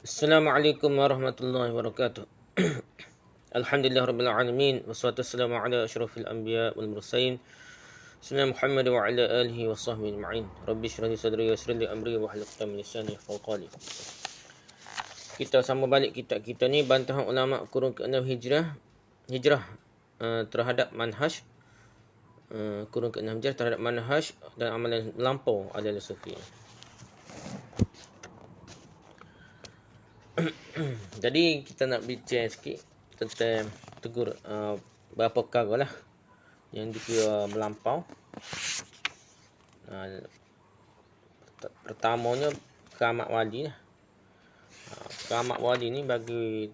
Assalamualaikum warahmatullahi wabarakatuh. Alhamdulillah rabbil alamin wassalatu wassalamu ala asyrafil anbiya wal mursalin sayyidina Muhammad wa ala alihi wa sahbihi ajma'in. Rabbi shrah li sadri wa yassir li amri wa hlul 'uqdatam min lisani yafqahu qawli. Kita sama balik kitab kita ni bantahan ulama kurun ke-6 hijrah terhadap manhaj kurun ke-6 hijrah terhadap manhaj dan amalan melampau adalah sufi. Jadi kita nak bincang sikit tentang tegur beberapa perkara lah yang dikira melampau. Pertamanya keramat wali lah. Keramat wali ni bagi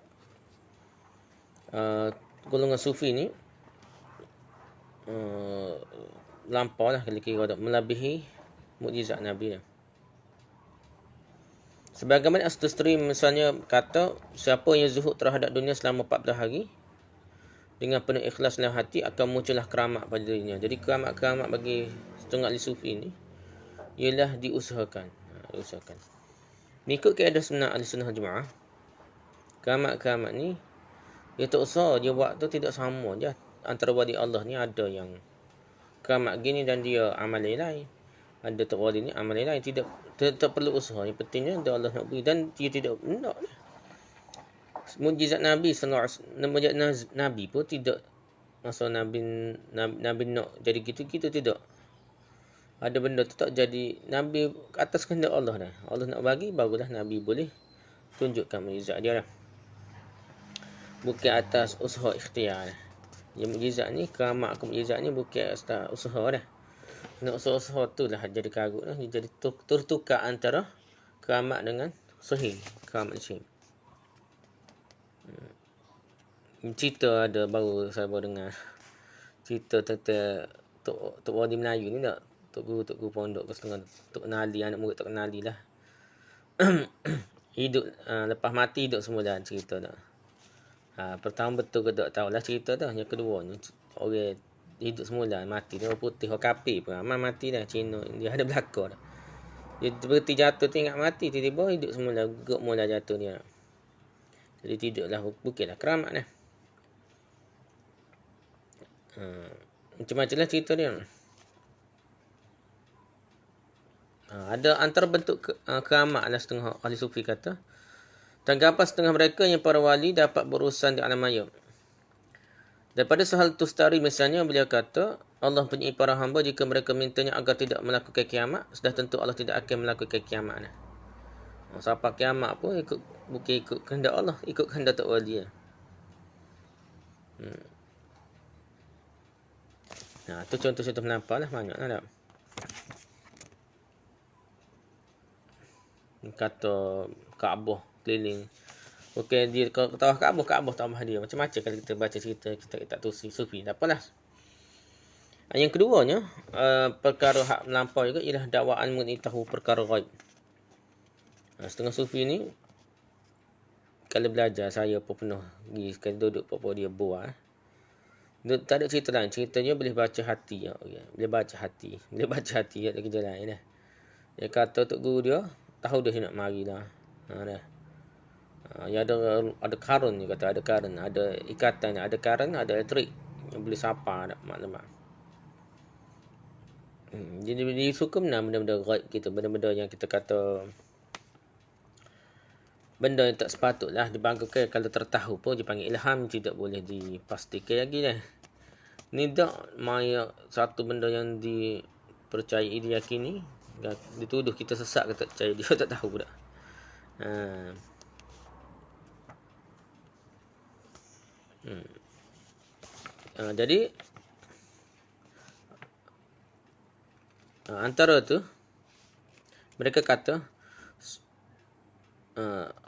golongan sufi ni melampau lah, kalau kira melebihi mukjizat Nabi lah. Sebagaimana Astustri misalnya kata, siapa yang zuhud terhadap dunia selama 14 hari dengan penuh ikhlas dalam hati, akan muncullah keramat pada dirinya. Jadi keramat-keramat bagi setengah ahli sufi ni ialah diusahakan. Mengikut kaedah sunnah ahli sunnah jemaah, keramat-keramat ni dia tak usah dia buat tu tidak sama je. Antara wali Allah ni ada yang keramat gini dan dia amal lain. Ada tak wali ni amal lain, tak perlu usaha. Yang pentingnya dia Allah nak beri dan dia tidak nak. Mukjizat Nabi mukjizat Nabi pun tidak masa Nabi nak jadi gitu-gitu, tidak. Ada benda tu tak jadi Nabi atas kehendak Allah dah. Allah nak bagi barulah Nabi boleh tunjukkan mukjizat dia dah. Bukan atas usaha ikhtiar dah. Yang mukjizat ni, keramat mukjizat ni bukan atas usaha dah. Nak usaha tu lah jadi karut lah. Jadi tertukar antara keramat dengan sihir. Keramat sihir. Cerita ada baru saya baru dengar. Cerita tentang Tok Wali Melayu ni tak? Tok Guru pondok ke setengah. Tok kenali, anak murid tak kenali lah. Hidup, lepas mati hidup semula cerita tak. Pertama betul ke tak tahulah cerita tu. Yang keduanya, orang hidup semula mati dia orang putih, orang kafir pun ramai mati dah. Cina dia ada belakang dah. Dia berhenti jatuh tengok mati, tiba-tiba hidup semula, guk mula jatuh dia. Jadi tidaklah, bukanlah keramat dah. Macam-macam lah cerita dia. Ada antara bentuk keramat lah setengah ahli sufi kata. Tanggapan setengah mereka yang para wali dapat berurusan di alam maya. Daripada Sahal Tustari misalnya, beliau kata, Allah punya para hamba jika mereka mintanya agar tidak melakukan kiamat, sudah tentu Allah tidak akan melakukan kiamat. Siapa kiamat pun bukan ikut kehendak Allah, ikut kehendak tak wali. Tu contoh-contoh melampau lah, banyak lah. Kata Kaabah keliling. Okey, dia kalau tawaf Kaabah tambah dia. Macam-macam kalau kita baca cerita kita tu sufi. Tak apalah. Yang keduanya, perkara hak melampau juga ialah dakwaan mengenai tahu perkara ghaib. Setengah sufi ni kalau belajar, saya pun pernah pergi sekali duduk apa dia buat. Tak ada cerita lain. Ceritanya boleh baca hati. Boleh baca hati ada kerja lain dah. Dia kata Tok Guru dia tahu dia nak mari dah. Dah. Ya ada karun, dia kata ada karun, ada ikatan, ada karun, ada elektrik yang boleh sapa maklumat. Jadi dia suka benda-benda ghaib kita, benda-benda yang kita kata benda yang tak sepatutlah dibanggakan. Kalau tertahu pun dipanggil ilham, tidak boleh dipastikan lagi dah. Ni tak maya satu benda yang dipercayai, diyakini, dituduh kita sesat ke tak percaya, dia tak tahu dah. Jadi antara tu mereka kata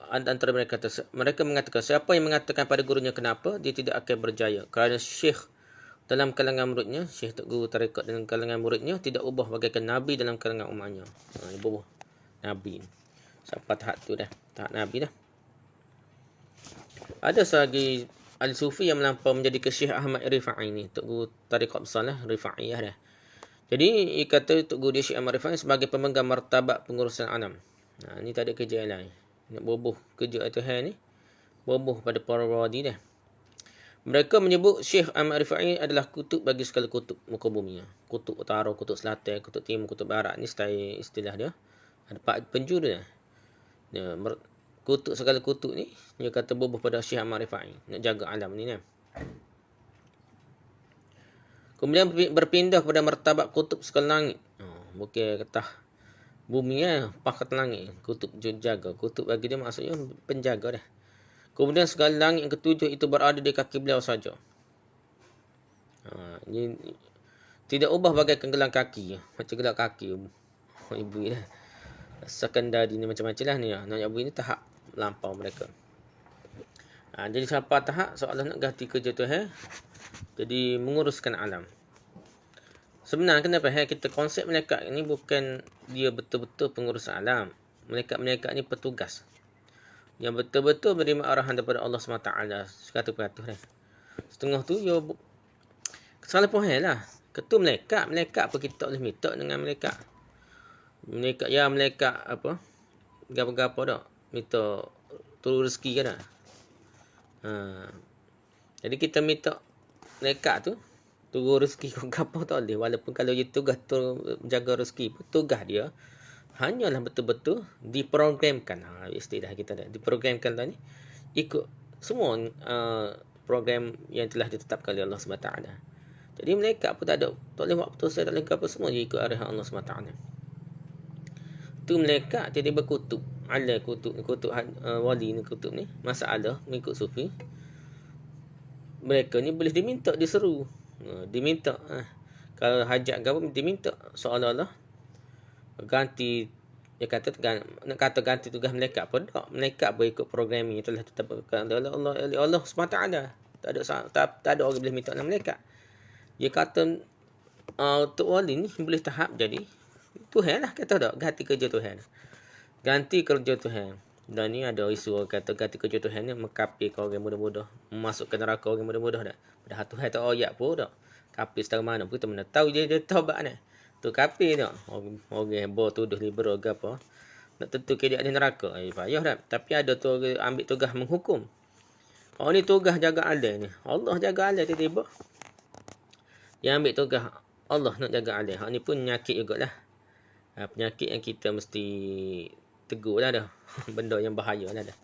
antara mereka mengatakan siapa yang mengatakan pada gurunya kenapa, dia tidak akan berjaya, kerana syekh dalam kalangan muridnya, syekh Tok Guru tarekat dalam kalangan muridnya tidak ubah bagaikan nabi dalam kalangan umatnya. Dia ubah nabi sampai tahap tu dah, tahap nabi dah. Ada lagi ahli sufi yang melampau menjadi ke Syekh Ahmad Rifai ni, Tok Guru tarekat besar lah, Rifaiyah dah. Jadi kata Tok Guru dia Syekh Ahmad Rifai sebagai pemegang martabat pengurusan alam. Ni tak ada kerja lain. Nak boboh kerja Tuhan ni. Boboh pada para wali dah. Mereka menyebut Syekh Ahmad Rifai adalah kutub bagi segala kutub muka bumi. Kutub utara, kutub selatan, kutub timur, kutub barat. Ni istilah dia. Ada 4 penjuru dia. Kutub segala kutub ni, dia kata boboh pada Syekh Ahmad Rifai. Nak jaga alam ni kan. Kemudian berpindah kepada martabat kutub segala langit. Bukan kata bumi pakat langit. Kutub jaga. Kutub bagi dia maksudnya penjaga dah. Kemudian segala langit yang ketujuh itu berada di kaki beliau saja. Tidak ubah bagaikan gelang kaki. Macam gelang kaki. Ibu ni lah. Sekandari ni macam-macam lah ni. Nak ibu ni tahap lampau mereka. Jadi siapa tahap soalan nak ganti kerja tu jadi menguruskan alam. Sebenarnya kenapa kita konsep malaikat ni bukan dia betul-betul pengurus alam. Malaikat-malaikat ni petugas. Yang betul-betul menerima arahan daripada Allah SWT. 100% setengah tu dia salah faham lah. Ketua malaikat apa kita boleh minta dengan malaikat? Malaikat apa? Gapo-gapo dak? Minta turun rezeki kan dah. Jadi kita minta malaikat tu turun rezeki kau gapo tak boleh. Walaupun kalau dia tugas tu jaga rezeki, tugas dia hanyalah betul-betul diprogramkan. Istilah kita dah. Diprogramkan tadi ikut semua program yang telah ditetapkan oleh Allah SWT. Jadi malaikat pun tak boleh buat putusan, tak boleh apa semua dia ikut arahan Allah SWT. Tu malaikat tiba-tiba kutub. Ala kutub wali ni kutub ni. Masalah mengikut sufi. Mereka ni boleh diminta, diseru. Diminta. Kalau hajat ke apa, diminta. Seolah-olah ganti, dia kata nak kata ganti tugas malaikat pun tak. Malaikat berikut programming yang telah ditetapkan oleh Allah SWT. Tak ada orang boleh minta dengan malaikat. Dia kata Tok Wali ni boleh tahap jadi Tuhan lah, kata tak, ganti kerja Tuhan. Ganti kerja Tuhan. Dan ni ada isu kata ganti kerja Tuhan ni mengkapirkan orang muda-muda, memasukkan neraka orang muda-muda dah. Padahal Tuhan tak ayat pun tak. Kafir setara mana pun kita mana tahu dia taubat ni. Tu kafir tak. Orang bawa tuduh liberal ke apa. Nak tentu ke dia ada neraka. Payah dah. Tapi ada tu ambil tugas menghukum. Orang ni tugas jaga adil ni. Allah jaga adil tiba-tiba. Yang ambil tugas Allah nak jaga adil. Hak ni pun penyakit jugalah. Penyakit yang kita mesti tegur lah dah. Benda yang bahaya lah dah.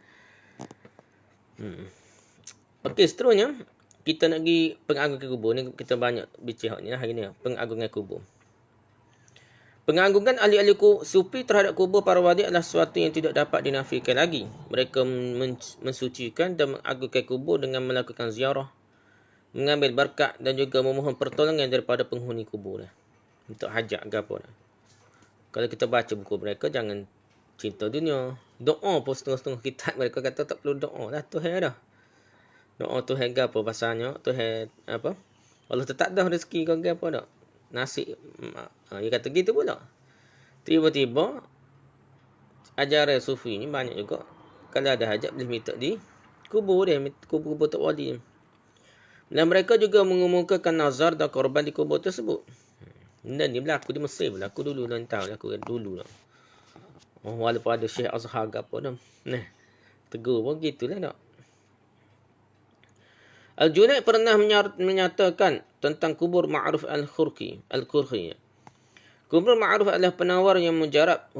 Okey, seterusnya kita nak pergi pengagungan kubur ni. Kita banyak bincang ni lah hari ni. Pengagungan kubur. Pengagungan ahli-ahli sufi terhadap kubur para wali adalah sesuatu yang tidak dapat dinafikan lagi. Mereka mensucikan dan mengagungkan kubur dengan melakukan ziarah, mengambil berkat dan juga memohon pertolongan daripada penghuni kubur. Untuk hajat ke apa. Kalau kita baca buku mereka, jangan cinta dunia. Doa pun setengah-setengah kitab mereka kata tak perlu doa lah. Tuhan dah. Doa Tuhan ke apa pasalnya? Tuhan apa? Allah tetap dah rezeki kau ke apa tak? Nasib. Dia kata gitu pula. Tiba-tiba ajaran sufi ni banyak juga. Kalau ada hajat boleh minta di kubur dia. Kubur Tok Wali. Dan mereka juga mengemukakan nazar dan korban di kubur tersebut. Dan ni berlaku di Mesir. Berlaku dulu lah. Tahu lah. Dulu lah. Walaupun ada Syekh Azhar ke apa dah. Tegur pun gitulah tak. Al-Junaid pernah menyatakan tentang kubur Ma'ruf Al-Qurhi. Kubur Ma'ruf adalah penawar yang mujarab,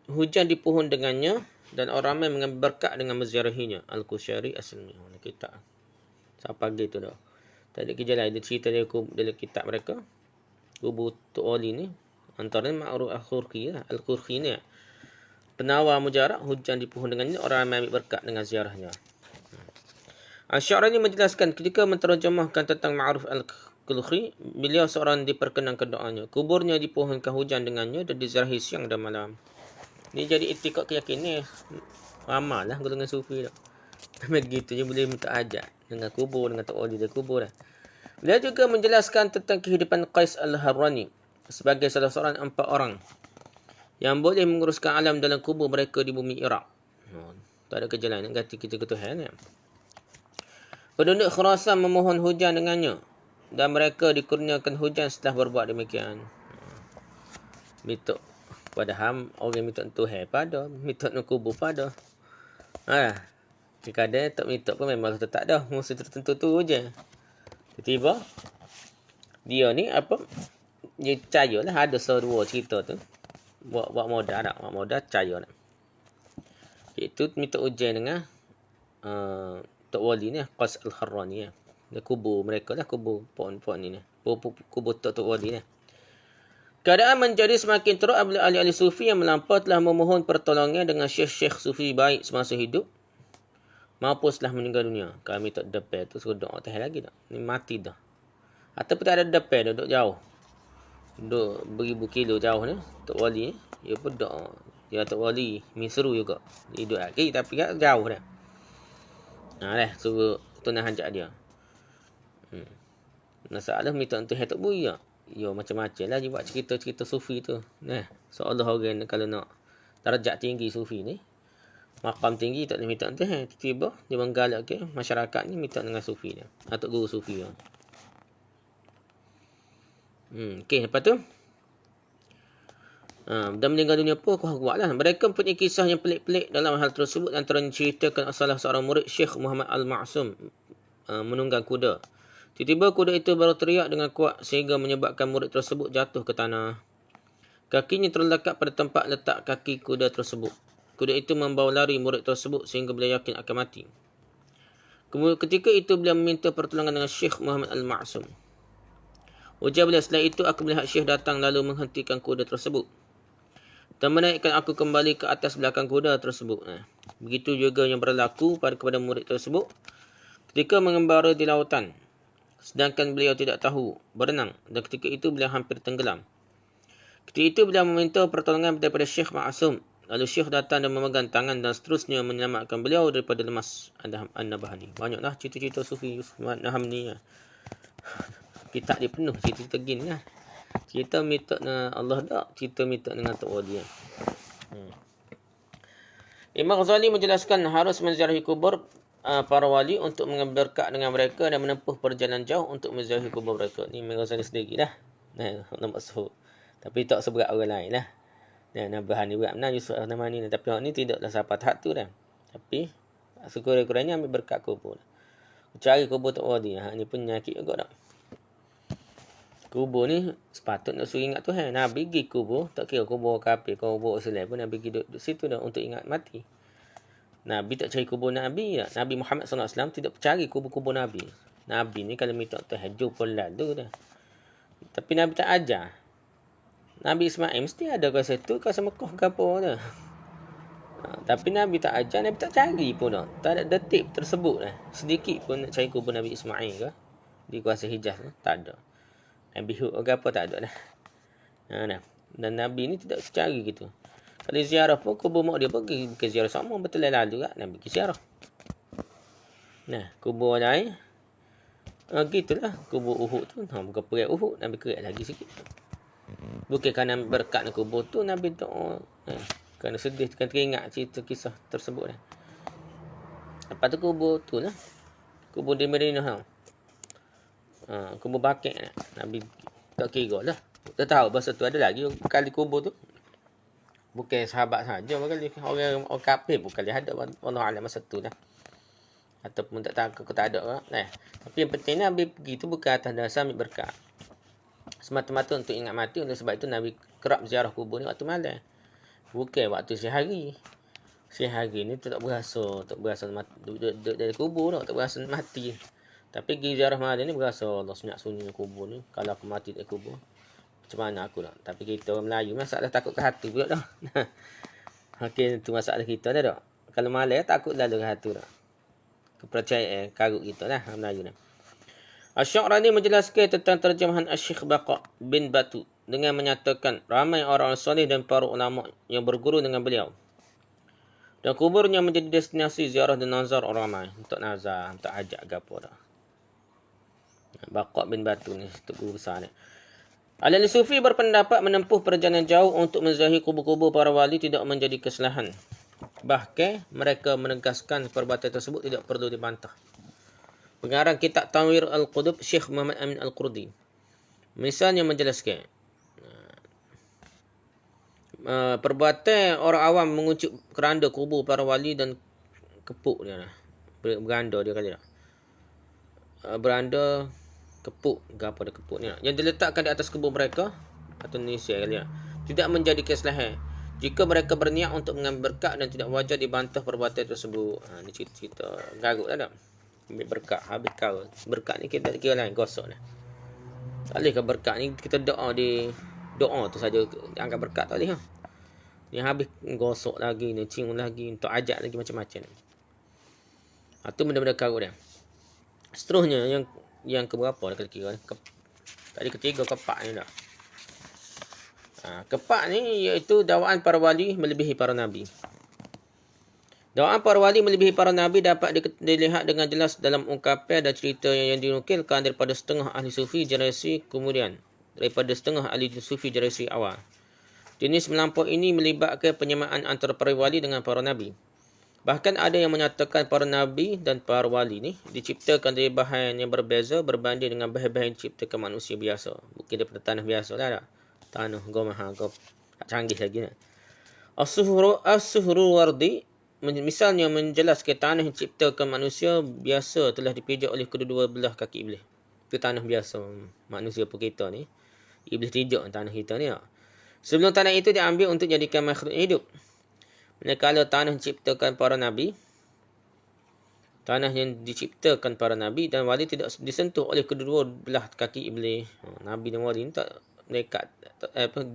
hujan di pohon dengannya dan orang ramai mengambil berkat dengan menziarahinya. Al-Qushayri As-Silmi. Kitab. Siapa gitu dah. Tak ada kerja lain. Dia cerita dalam kitab mereka. Kubur Tok Wali ni. Antaranya Ma'ruf Al-Qurhi. Al-Qurhi ni. Penawar mujarab, hujan di pohon dengannya, orang ramai ambil berkat dengan ziarahnya. Asy-Sya'rani menjelaskan ketika menterjemahkan tentang Ma'ruf Al-Qurhi, beliau seorang diperkenankan doanya. Kuburnya dipohonkan hujan dengannya dan diziarahi siang dan malam. Ini jadi itikad keyakinan ramal lah golongan sufi dah. Begitu je boleh minta hajat dengan kubur, dengan Tok Wali dari kubur dah. Beliau juga menjelaskan tentang kehidupan Qais Al-Harrani sebagai salah seorang 4 orang yang boleh menguruskan alam dalam kubur mereka di bumi Iraq. Tak ada kerja lain nak ganti kita ke Tuhan. Penduduk Khurasan memohon hujan dengannya dan mereka dikurniakan hujan setelah berbuat demikian. Minta padahal orang minta Tuhan pada, minta nak kubur pada. Kadang-kadang tak minta pun memang tak dah. Musuh tertentu tu je. Tiba-tiba dia ni apa, dia percaya lah ada sedua cerita tu. Buat modal tak? Buat modal percaya tak? Iaitu minta ujian dengan Tok Wali ni, Qas Al-Harrani. Dia kubur mereka lah, kubur puan-puan ni. Kubur Tok Wali ni. Keadaan menjadi semakin teruk apabila ahli-ahli sufi yang melampau telah memohon pertolongan dengan syekh-syekh sufi baik semasa hidup maupun setelah meninggal dunia. Kami tak depan tu suruh doa tahan lagi tak? Ni mati dah. Ataupun tak ada depan, duduk jauh. Duduk beribu kilo jauh ni, Tok Wali ni. Dia pun doa. Dia Tok Wali, seru juga. Dia hidup lagi tapi kan jauh dah. Suruh tunang hajat dia. Masalah minta untuk Tok Buya. Ya macam-macam lah dia buat cerita-cerita sufi tu. Seolah orang kalau nak darjat tinggi sufi ni, maqam tinggi tak boleh minta untuk tiba-tiba dia menggalak ke masyarakat ni minta dengan sufi dia. Atau guru sufi dia. Okey, lepas tu dan meninggal dunia pun kuat lah. Mereka mempunyai kisah yang pelik-pelik dalam hal tersebut. Antaranya ceritakan salah seorang murid Syekh Muhammad Al-Ma'sum menunggang kuda. Tiba-tiba kuda itu baru teriak dengan kuat sehingga menyebabkan murid tersebut jatuh ke tanah. Kakinya terlekat pada tempat letak kaki kuda tersebut. Kuda itu membawa lari murid tersebut sehingga beliau yakin akan mati. Kemudian ketika itu beliau meminta pertolongan dengan Syekh Muhammad Al-Ma'sum. Ujar beliau, setelah itu aku melihat Syekh datang lalu menghentikan kuda tersebut dan menaikkan aku kembali ke atas belakang kuda tersebut. Begitu juga yang berlaku kepada murid tersebut ketika mengembara di lautan. Sedangkan beliau tidak tahu berenang dan ketika itu beliau hampir tenggelam. Ketika itu beliau meminta pertolongan daripada Syekh Ma'sum. Lalu Syekh datang dan memegang tangan dan seterusnya menyelamatkan beliau daripada lemas An-Nabhani. Banyaklah cerita-cerita Sufi Yusuf Naham ni. Kitab dia penuh cerita-cerita gini lah. Cerita minta dengan Allah tak, cerita minta dengan Tok Wali. Imam Ghazali menjelaskan harus menziarahi kubur para wali untuk mengambil berkat dengan mereka dan menempuh perjalanan jauh untuk menziarahi kubur mereka. Ni Imam Ghazali sendiri lah. Nampak suhu. Tapi tak seberat orang lain lah. Nabhani berat benar Yusuf Nahmani ni. Tapi orang ni tidaklah sampai tahap tu dah. Tapi sekurang-kurangnya ambil berkat kubur. Cari kubur Tok Wali. Ni pun nyakit juga tak. Kubur ni sepatutnya suruh ingat Tuhan. Nabi pergi kubur. Tak kira kubur kafir, kubur Islam pun Nabi pergi duduk situ dah untuk ingat mati. Nabi tak cari kubur Nabi tak. Nabi Muhammad SAW tidak cari kubur-kubur Nabi. Nabi ni kalau minta Tuhan jumpa lalu dah. Tapi Nabi tak ajar. Nabi Ismail mesti ada kat situ, kat Mekah ke apa dah. Tapi Nabi tak ajar, Nabi tak cari pun dah. Tak ada detik tersebut dah. Sedikit pun nak cari kubur Nabi Ismail ke di kuasa Hijaz tu, tak ada. Nabi Hud ke apa tak ada dah. Dan Nabi ni tidak cari gitu. Kalau ziarah pun kubur mak dia pergi ke ziarah sama betul lalu juga Nabi pergi ziarah. Kubur lain gitulah kubur Uhud tu. Bukan pergi Uhud, Nabi kerat lagi sikit. Bukan kerana berkat kubur tu Nabi doa. Kerana sedih kan teringat cerita kisah tersebut dah. Lepas tu kubur tu lah. Kubur di Madinah. Kubur Baqi' Nabi tak kira lah. Tak tahu bahasa tu ada lagi kali kubur tu. Bukan sahabat saja, orang kafir bukan dia ada. Allah Alam masa tu lah. Ataupun tak tahu aku tak ada. Tapi yang penting Nabi pergi tu bukan atas dasar ambil berkat. Semata-mata untuk ingat mati. Oleh sebab itu Nabi kerap ziarah kubur ni waktu malam. Bukan waktu sehari. Sehari ni tu tak berasa. Tak berasa mati. Duduk dari kubur tak berasa mati. Tapi pergi ziarah malam ni berasa Allah senyap sunyi kubur ni. Kalau aku mati dari kubur, macam mana aku nak? Tapi kita orang Melayu masalah takut ke hati pula dah. Okey, tu masalah kita dah tak. Kalau malam takut lalu ke hati dah. Kepercayaan karut kita lah Melayu dah. Asy-Sya'rani menjelaskan tentang terjemahan Asy-Syaikh Baqa' bin Batu dengan menyatakan ramai orang soleh dan para ulama yang berguru dengan beliau. Dan kuburnya menjadi destinasi ziarah dan nazar orang ramai. Untuk nazar, untuk hajat ke apa dah. Baqa' bin Batu ni, tu guru besar ni. Ahli Sufi berpendapat menempuh perjalanan jauh untuk menziarahi kubur-kubur para wali tidak menjadi kesalahan. Bahkan mereka menegaskan perbuatan tersebut tidak perlu dibantah. Pengarang kitab Tanwir Al-Qudub Syekh Muhammad Amin Al-Qurdi misalnya menjelaskan perbuatan orang awam mengucuk keranda kubur para wali dan kepuk dia lah. Beranda dia kali lah. Beranda kepuk ke apa dia kepuk ni lah. Yang diletakkan di atas kebun mereka atau Indonesia kali lah. Tidak menjadi kesalahan jika mereka berniat untuk mengambil berkat dan tidak wajar dibantah perbuatan tersebut. Ni cerita garuk tak ada. Ambil berkat habis kau. Berkat ni kita kira lain gosok dah. Tak boleh ke berkat ni kita doa tu saja angkat berkat tak boleh ha. Ni habis gosok lagi ni, cium lagi, untuk ajak lagi macam-macam. Tu benda-benda karut dia. Seterusnya yang keberapa dah kira ni? Tadi ketiga, keempat ni dah. Keempat ni iaitu dakwaan para wali melebihi para nabi. Dakwaan para wali melebihi para nabi dapat dilihat dengan jelas dalam ungkapan dan cerita yang dinukilkan daripada setengah ahli sufi generasi kemudian, daripada setengah ahli sufi generasi awal. Jenis melampau ini melibatkan penyamaan antara para wali dengan para nabi. Bahkan ada yang menyatakan para nabi dan para wali ni diciptakan dari bahan yang berbeza berbanding dengan bahan-bahan yang diciptakan manusia biasa. Bukan daripada tanah biasa lah. Tanah gomaha tak canggih lagi lah. As-Suhrawardi misalnya menjelaskan tanah yang diciptakan manusia biasa telah dipijak oleh kedua-dua belah kaki iblis. Itu tanah biasa manusia pun kita ni. Iblis pijak tanah kita ni lah. Sebelum tanah itu diambil untuk jadikan makhluk hidup. Manakala tanah diciptakan para nabi, tanah yang diciptakan para nabi dan wali tidak disentuh oleh kedua belah kaki iblis. Nabi dan wali ni tak mereka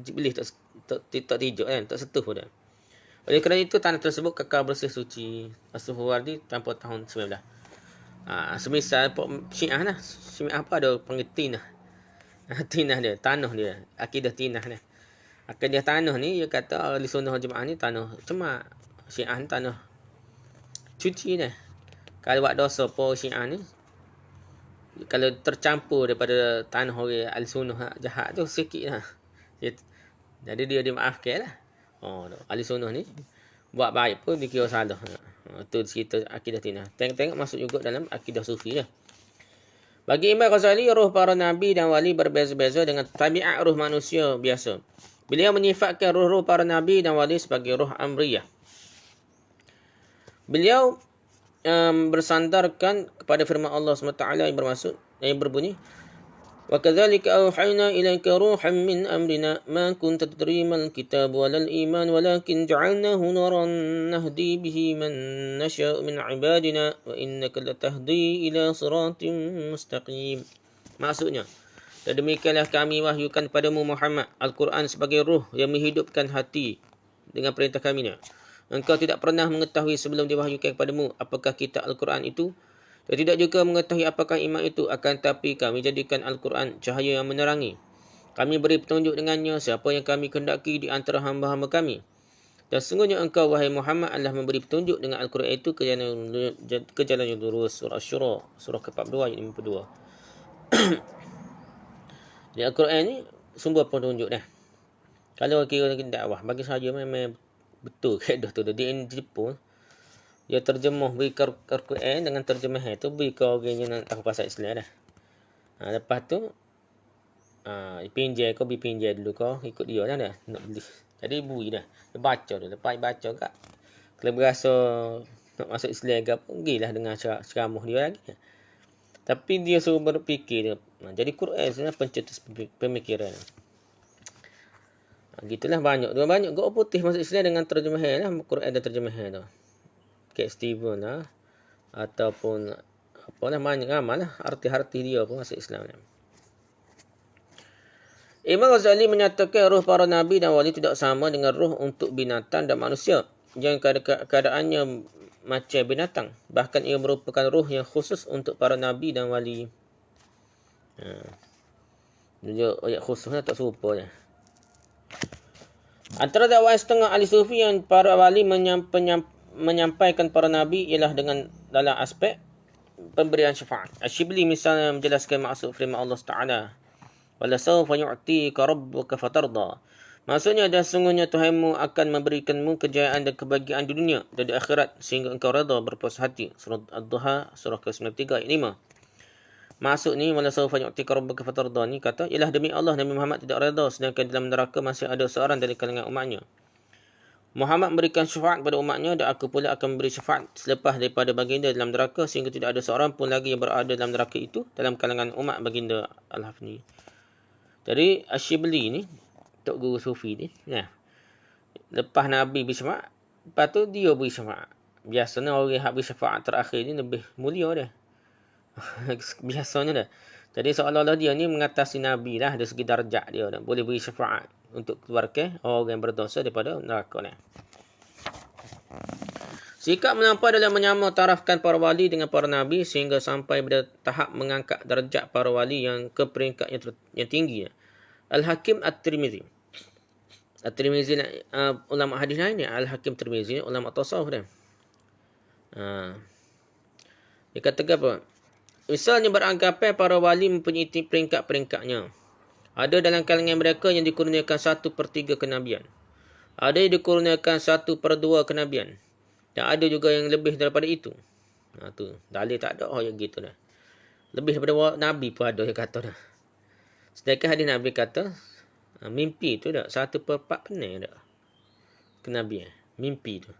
iblis tak tijak kan, tak sentuh pun dah. Oleh kerana itu tanah tersebut kekal bersih suci. As-Suhrawardi tanpa tahun 19. Semisal Syiah lah. Syiah apa ada panggil tinah. Tinah dia, tanah dia, akidah tinah ni. Akidah tanah ni dia kata ahli sunnah jemaah ni tanah cuma Syiah ni tanah cuci dah. Kalau buat dosa po Syiah ni kalau tercampur daripada tanah orang ahli sunnah jahat tu sikit lah. Jadi dia dimaafkan lah. Ahli sunnah ni buat baik pun dikira salah. Tu cerita akidah tinah. Tengok masuk juga dalam akidah sufi lah. Bagi Imam Ghazali, roh para nabi dan wali berbeza-beza dengan tabiat roh manusia biasa. Beliau menyifatkan roh-roh para nabi dan wali sebagai roh amriyah. Beliau bersandarkan kepada firman Allah SWT yang berbunyi, وَكَذَلِكَ أَوْحَيْنَا إِلَيْكَ رُوحًا مِّنْ أَمْرِنَا مَا كُنْتَ تَدْرِي مَا الْكِتَابُ وَلَا الْإِيمَانُ وَلَكِنْ جَعَلْنَاهُ نُورًا نَهْدِي بِهِ مَن نَّشَاءُ مِنْ عِبَادِنَا وَإِنَّكَ لَتَهْدِي إِلَى صِرَاطٍ مُّسْتَقِيمٍ. Maksudnya, dan demikianlah kami wahyukan kepadamu Muhammad Al-Quran sebagai ruh yang menghidupkan hati dengan perintah kami. Engkau tidak pernah mengetahui sebelum diwahyukan kepadamu apakah kitab Al-Quran itu, dan tidak juga mengetahui apakah iman itu, akan tapi kami jadikan Al-Quran cahaya yang menerangi. Kami beri petunjuk dengannya siapa yang kami kehendaki di antara hamba-hamba kami. Dan sungguhnya engkau wahai Muhammad adalah memberi petunjuk dengan Al-Quran itu ke jalan yang lurus. Surah Asy-Syura surah ke-42 ayat 52. Di Al-Quran ni sumber petunjuk dah. Kalau kira dakwah bagi saya memang betul kaedah tu. Dia Jepun dia terjemah beri Al-Quran dengan terjemahan tu beri ke orang yang nak tahu pasal Islam dah. Lepas tu pinjai kau beri pinjai dulu kau ikut dia dah nak beli. Jadi bui dah. Dia baca tu, lepas baca kat kalau berasa nak masuk Islam ke apa, pergilah dengan ceramah dia lagi. Tapi dia suruh berfikir. Jadi Quran sebenarnya pencetus pemikiran. Gitulah banyak gok putih masuk Islam dengan terjemahan lah. Quran ada terjemahan tu. Kek Steven lah. Ataupun apalah banyak ramai lah. Arti-arti dia pun masuk Islam ni. Imam Ghazali menyatakan roh para nabi dan wali tidak sama dengan roh untuk binatang dan manusia. Yang keadaannya macam binatang. Bahkan ia merupakan roh yang khusus untuk para nabi dan wali. Dia ayat khususnya tak serupa je. Antara dakwah setengah ahli sufi yang para wali menyampaikan para nabi ialah dengan dalam aspek pemberian syafaat. Asyibli misalnya menjelaskan maksud firman Allah Taala, "Wala sawfa yu'tika rabbuka fatarda." Maksudnya dah sungguhnya Tuhanmu akan memberikanmu kejayaan dan kebahagiaan di dunia dan di akhirat sehingga engkau redha berpuas hati. Surah Ad-Duha surah ke-93 ayat 5. Maksud ni wala sawfa yu'tika rabbuka fatarda ni kata ialah demi Allah Nabi Muhammad tidak redha sedangkan dalam neraka masih ada seorang dari kalangan umatnya. Muhammad memberikan syafaat pada umatnya dan aku pula akan memberi syafaat selepas daripada baginda dalam neraka sehingga tidak ada seorang pun lagi yang berada dalam neraka itu dalam kalangan umat baginda Al-Hafni. Jadi Asyibli ni, Tok Guru Sufi ni, lepas Nabi beri syafaat, lepas tu dia beri syafaat. Biasanya orang yang beri syafaat terakhir ni lebih mulia dah. Biasanya dah. Jadi seolah-olah dia ni mengatasi Nabi lah dari segi darjat dia dah. Boleh beri syafaat untuk keluarkan orang yang berdosa daripada neraka ni. Sikap melampau dalam menyama tarafkan para wali dengan para nabi sehingga sampai pada tahap mengangkat darjat para wali yang ke peringkat yang tinggi. Al-Hakim At-Tirmizi. At-Tirmizi ulama hadis lain ni, Al-Hakim Tirmizi ulama tasawuf dia. Dia kata apa? Misalnya beranggapan para wali mempunyai peringkat-peringkatnya. Ada dalam kalangan mereka yang dikurniakan 1/3 kenabian. Ada yang dikurniakan 1/2 kenabian. Dan ada juga yang lebih daripada itu. Tu dalil tak ada yang gitu dah. Lebih daripada Nabi pun ada yang kata dah. Sedangkan hadis Nabi kata mimpi tu dah 1/4 pening dah. Kenabian. Mimpi tu.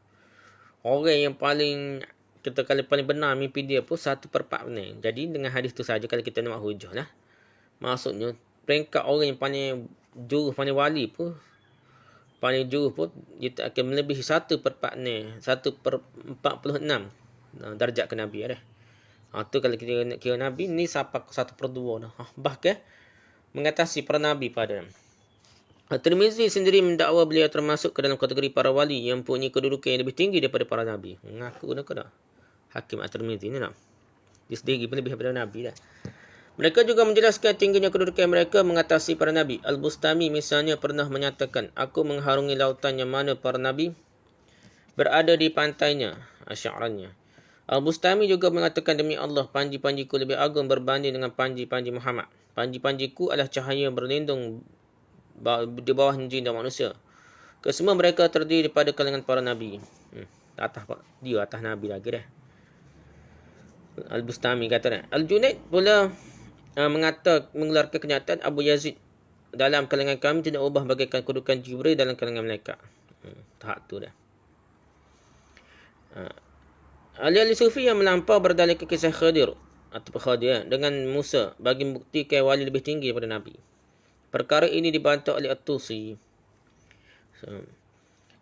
Orang yang paling kita kalau paling benar mimpi dia pun 1/4 pening. Jadi dengan hadis tu saja kalau kita nak hujah lah. Maksudnya peringkat orang yang paling jurus, paling wali pun, paling jurus pun, dia tak akan melebihi 1/4 ni, 1/46 darjat ke Nabi dah. Tu kalau kita nak kira Nabi ni sampai 1/2 dah. Bahkan mengatasi para Nabi pada. Tirmizi sendiri mendakwa beliau termasuk ke dalam kategori para wali yang punya kedudukan yang lebih tinggi daripada para Nabi. Mengaku dah. Hakim At-Tirmizi ni nak. Dia sendiri pun lebih daripada Nabi dah. Mereka juga menjelaskan tingginya kedudukan mereka mengatasi para Nabi. Al-Bustami misalnya pernah menyatakan, aku mengharungi lautan yang mana para Nabi berada di pantainya, Asy'ariyah. Al-Bustami juga mengatakan, demi Allah, panji-panjiku lebih agung berbanding dengan panji-panji Muhammad. Panji-panjiku adalah cahaya berlindung di bawah jin dan manusia. Kesemua mereka terdiri daripada kalangan para Nabi. Atas Nabi lagi dah. Al-Bustami kata dah. Al-Junaid pula mengeluarkan kenyataan Abu Yazid dalam kalangan kami tidak ubah bagaikan kedudukan Jibril dalam kalangan malaikat. Tahap tu dah. Ahli-ahli sufi yang melampau berdalilkan kisah Khadir atau Khadir dengan Musa bagi membuktikan wali lebih tinggi daripada Nabi. Perkara ini dibantah oleh At-Tusi.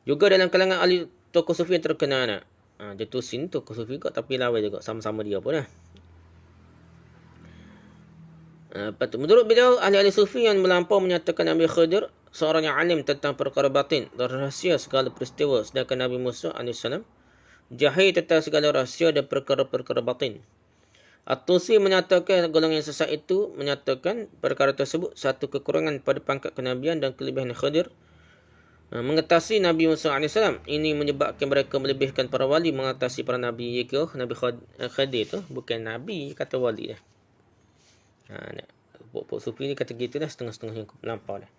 Juga dalam kalangan ahli tokoh sufi yang terkenal. Dia Tusi ni tokoh sufi juga tapi lawan juga sama-sama dia pun dah. Menurut beliau, ahli-ahli sufi yang melampau menyatakan Nabi Khadir seorang yang alim tentang perkara batin dan rahsia segala peristiwa, sedangkan Nabi Musa AS jahil tentang segala rahsia dan perkara-perkara batin. At-Tusi menyatakan golongan sesat itu menyatakan perkara tersebut satu kekurangan pada pangkat kenabian dan kelebihan Khadir mengatasi Nabi Musa AS. Ini menyebabkan mereka melebihkan para wali mengatasi para Nabi. Nabi Khadir tu bukan Nabi, kata wali dah. Pokok sufi ni kata gitu dah, setengah-setengah yang melampau dah.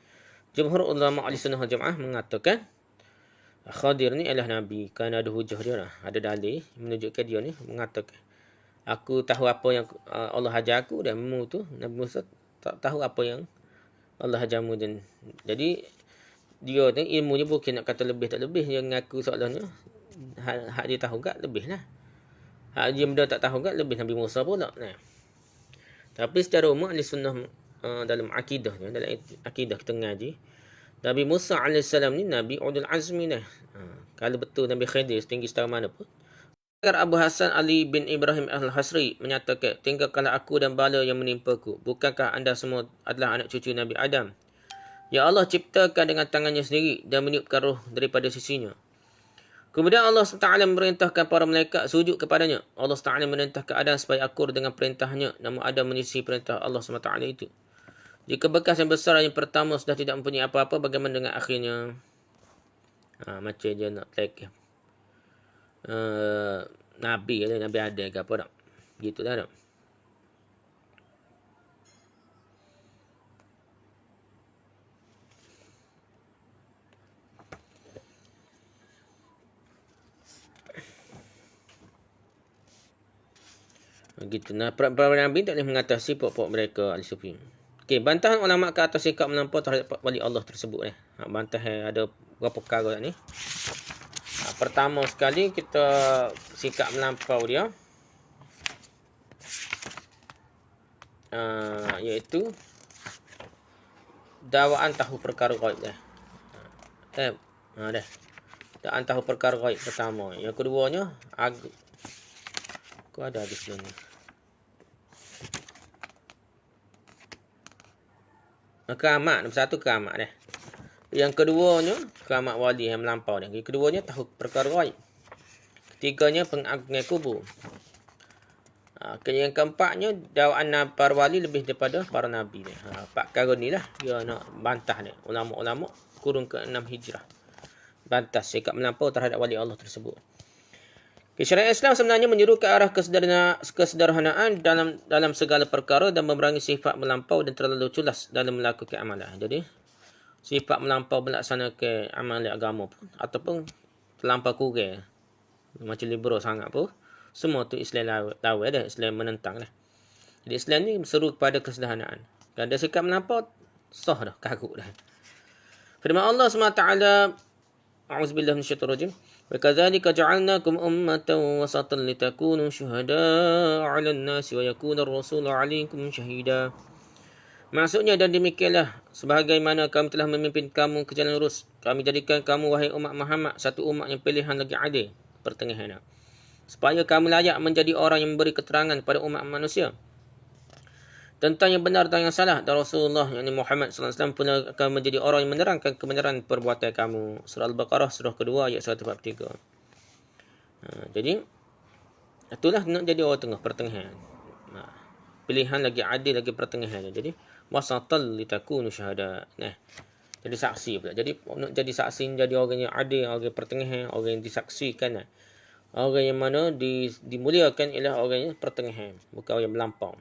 Jumhur ulama Ahlussunnah wal Jamaah mengatakan Khadir ni adalah Nabi kerana ada hujah dia lah. Ada dalil menunjukkan dia ni mengatakan aku tahu apa yang Allah ajar aku dan mu tu Nabi Musa tak tahu apa yang Allah ajarmu. Dan jadi dia ni ilmunya bukan nak kata lebih tak lebih, dia mengaku seolahnya hak dia tahu gak lebih lah. Hak dia benda tak tahu gak lebih Nabi Musa pula. Tapi secara umum ahli sunnah dalam akidahnya, dalam akidah kita ngaji, Nabi Musa AS ni Nabi Ulul Azmi dah. Kalau betul Nabi Khadir setinggi setara mana pun. Abu Hasan Ali bin Ibrahim Al-Hasri menyatakan, tinggalkanlah aku dan bala yang menimpaku. Bukankah anda semua adalah anak cucu Nabi Adam? Ya Allah ciptakan dengan tangannya sendiri dan meniupkan roh daripada sisinya. Kemudian Allah SWT memerintahkan para malaikat sujud kepadanya. Allah SWT memerintahkan Adam supaya akur dengan perintahnya. Namun Adam menyisi perintah Allah SWT itu. Jika bekas yang besar yang pertama sudah tidak mempunyai apa-apa, bagaimana dengan akhirnya? Macam dia nak take Nabi ada ke apa tak? Gitu dah tak? Gitu. Para Nabi tak boleh mengatasi pokok-pokok mereka ahli sufi. Okey, bantahan ulama ke atas sikap melampau terhadap wali Allah tersebut. Bantahan ada berapa perkara ni. Pertama sekali kita sikap melampau dia, iaitu dakwaan tahu perkara ghaib dah. Dah. Dakwaan tahu perkara ghaib pertama. Yang keduanya aku ada di sini. Keramat, nombor satu keramat dah. Yang keduanya keramat wali yang melampau dah. Yang keduanya tahu perkara ghaib. Ketiganya pengagungan kubur. Yang keempatnya dakwaan para wali lebih daripada para nabi ni. Empat perkara ni lah dia nak bantah ni. Ulama-ulama kurun ke-6 Hijrah. Bantah sikap melampau terhadap wali Allah tersebut. Syariat Islam sebenarnya menyuruh ke arah kesederhanaan dalam segala perkara dan memerangi sifat melampau dan terlalu culas dalam melakukan amalan. Jadi sifat melampau melaksanakan amalan agama pun ataupun terlampau kurang macam liberal sangat pun, semua tu Islam lawan dah, Islam menentang dah. Jadi Islam ni seru kepada kesederhanaan. Dan ada sikap melampau sah dah, karut dah. Firman Allah SWT, a'udzubillahi minasyaitonir rajim, wa kadzalika ja'alnakum ummatan wasatan litakunu syuhada'a 'alan nasi wa yakuna ar-rasulu 'alaikum syahida. Maksudnya, dan demikianlah sebagaimana kami telah memimpin kamu ke jalan lurus, kami jadikan kamu wahai umat Muhammad satu umat yang pilihan lagi adil, pertengahan, supaya kamu layak menjadi orang yang memberi keterangan pada umat manusia tentang yang benar dan yang salah. Dan Rasulullah yakni Muhammad SAW pun akan menjadi orang yang menerangkan kebenaran perbuatan kamu. Surah Al-Baqarah surah kedua ayat 143. Jadi itulah nak jadi orang tengah, pertengahan. Pilihan lagi adil, lagi pertengahan. Jadi wasatal litakunu syahada. Jadi saksi pula. Jadi nak jadi saksi, jadi orang yang adil, orang yang pertengahan, orang yang disaksikan. Orang yang mana dimuliakan ialah orang yang pertengahan, bukan orang yang melampau.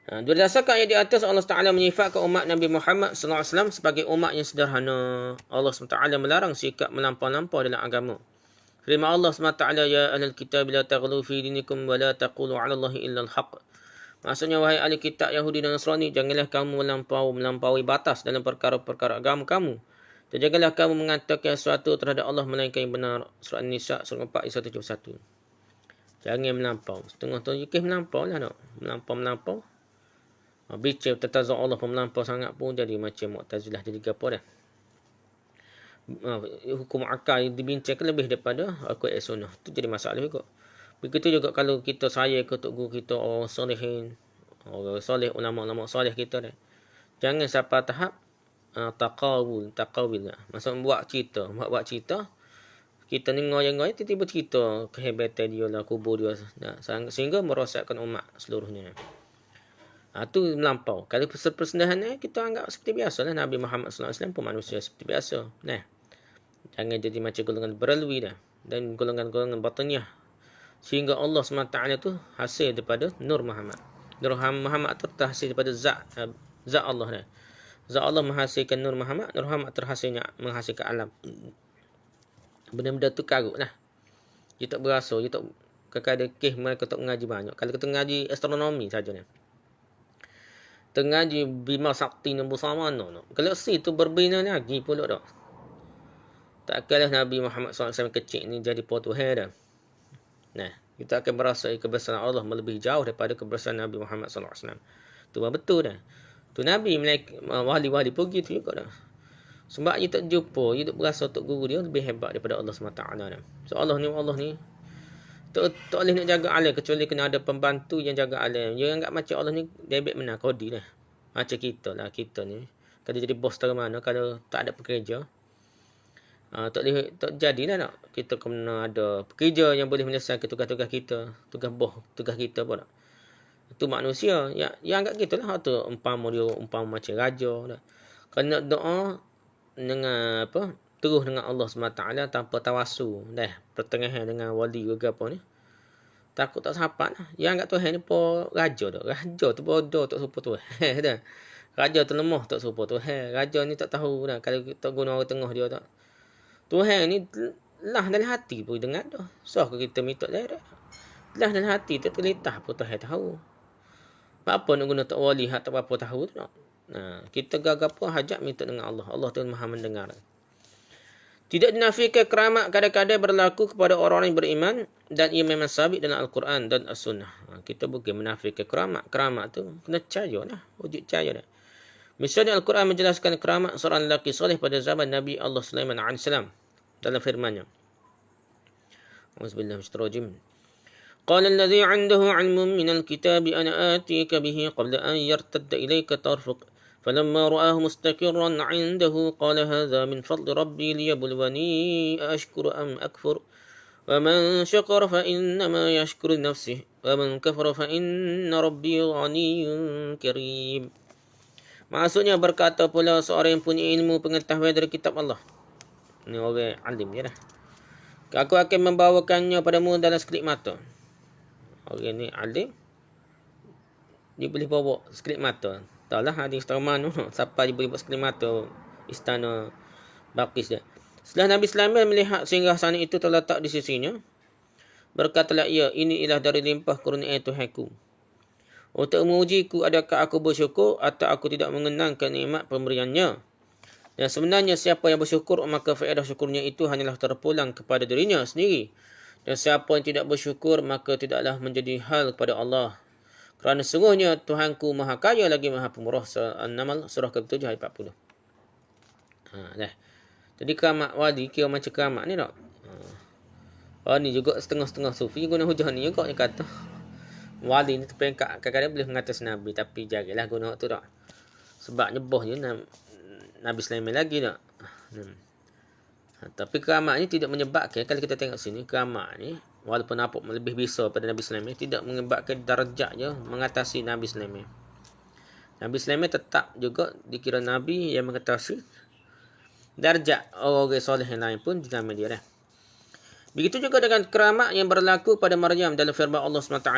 Berdasarkan ayat di atas, Allah Taala menyifatkan umat Nabi Muhammad SAW sebagai umat yang sederhana. Allah SWT melarang sikap melampau-lampau dalam agama. Firman Allah SWT, ya ahlal kitab la taghlu fi dinikum wa la taqulu 'ala Allahi illa al-haq. Maksudnya, wahai ahli kitab Yahudi dan Nasrani, janganlah kamu melampaui batas dalam perkara-perkara agama kamu. Dan janganlah kamu mengatakan sesuatu terhadap Allah melainkan yang benar. Surah An-Nisa surah 4 ayat 171. Jangan melampau. Setengah tu ikut melampau lah nak. Melampau. Bicara tentang Allah pun melampau sangat pun jadi macam Mu'tazilah, jadi apa dah. Hukum akal dibincangkan lebih daripada Al-Quran Sunnah. Itu jadi masalah juga. Begitu juga kalau kita saya ke tok guru kita, orang solehin, orang soleh, ulama-ulama soleh kita dah. Jangan sampai tahap taqawul lah. Maksud buat cerita, kita ni ngoyang-ngoyang tiba-tiba cerita kehebatan dia lah, kubur dia sehingga merosakkan umat seluruhnya. Tu melampau. Kalau persendahan kita anggap seperti biasa lah. Nabi Muhammad SAW pun manusia seperti biasa. Jangan jadi macam golongan beralwi dah. Dan golongan-golongan batiniah. Sehingga Allah SWT tu hasil daripada Nur Muhammad. Nur Muhammad tu terhasil daripada zat Allah dah. Zat Allah menghasilkan Nur Muhammad. Nur Muhammad menghasilkan alam. Benda-benda tu karut lah. Dia tak berasa. Dia tak kadang-kadang mereka tak mengaji banyak. Kalau kita mengaji astronomi saja ni. Tengaji bima sakti nombor sama no. Galaksi tu berbina lagi pula dah. Takkanlah Nabi Muhammad SAW kecil ni jadi Tuhan dah. Kita akan merasa kebesaran Allah melebihi jauh daripada kebesaran Nabi Muhammad SAW. Tu betul dah. Tu Nabi wali-wali pergi tu juga dah. Sebab dia tak jumpa, dia tak berasa tok guru dia lebih hebat daripada Allah SWT dah. So Allah ni tak boleh nak jaga alam kecuali kena ada pembantu yang jaga alam. Dia anggap macam Allah ni debit menang kodi lah. Macam kita ni. Kalau jadi bos dari mana, kalau tak ada pekerja, tak jadilah nak. Kita kena ada pekerja yang boleh menyelesaikan tugas-tugas kita. Tugas kita pun tak. Itu manusia. Yang anggap kita lah. Tu umpama macam raja dah. Kalau nak doa dengan terus dengan Allah SWT tanpa tawasul dah, pertengahan dengan wali ke apa ni, takut tak sahabat lah. Yang anggap Tuhan ni pun raja tu bodoh, tak serupa Tuhan dah. Raja tu lemah, tak serupa Tuhan. Raja ni tak tahu dah. Kalau kita guna orang tengah dia tak, Tuhan ni lah dalam hati pun dengar dah. So kita minta direct lah dalam hati tu terletah pun Tuhan tahu. Apa nak guna tak wali tak apa tahu tu nak. Kita gagap pun hajat minta dengan Allah. Allah tu Maha mendengar. Tidak dinafikan keramat kadang-kadang berlaku kepada orang yang beriman dan ia memang sabit dalam Al-Quran dan As-Sunnah. Kita bukan menafikan keramat. Keramat tu kena percaya lah. Wujud percaya dah. Misalnya Al-Quran menjelaskan keramat seorang lelaki soleh pada zaman Nabi Allah Sulaiman AS dalam firman-Nya. Auzubillahi minasyaitonir rajim. Qala alladhi 'indahu 'ilmun minal kitabi ana atika bihi qabla an yartadda ilayka tarfuq. فلما رآه مستقرا عنده قال هذا من فضل ربي ليبلوني أشكر أم أكفر ومن شكر فإنما يشكر لنفسه ومن كفر فإن ربي غني كريم. Maksudnya berkata pula seorang yang punya ilmu pengetahuan dari kitab Allah. Ini orang alim je dah. Aku akan membawakannya padamu dalam sekelip mata. Orang ni alim. Dia boleh bawa sekelip mata. Taklah hadis Tarman tu. Siapa dia boleh buat sekelip mata istana Balqis dia. Setelah Nabi Sulaiman melihat singgasana itu terletak di sisinya, berkatalah ia, ini ialah dari limpah kurnia Tuhanku. Untuk mengujiku, adakah aku bersyukur atau aku tidak mengenangkan nikmat pemberiannya. Dan sebenarnya siapa yang bersyukur, maka faedah syukurnya itu hanyalah terpulang kepada dirinya sendiri. Dan siapa yang tidak bersyukur, maka tidaklah menjadi hal kepada Allah. Kerana sungguhnya Tuhanku Maha Kaya lagi Maha Pemurah. An-Naml surah ke-7 ayat 40. Dah. Jadi keramat wali kira macam keramat ni tak? Ni juga setengah-setengah sufi guna hujah ni juga dia kata. Wali ni terpengkat kadang-kadang boleh mengatas Nabi, tapi jagalah guna tu tak. Sebab nyebahnya Nabi Sulaiman lagi tak. Tapi keramat ni tidak menyebabkan, kalau kita tengok sini, keramat ni walaupun nampak lebih besar pada Nabi Sulaiman, tidak menyebabkan darjatnya mengatasi Nabi Sulaiman. Nabi Sulaiman tetap juga dikira Nabi yang mengatasi darjat orang soleh yang lain pun di zaman dia dah. Begitu juga dengan keramat yang berlaku pada Maryam dalam firman Allah SWT.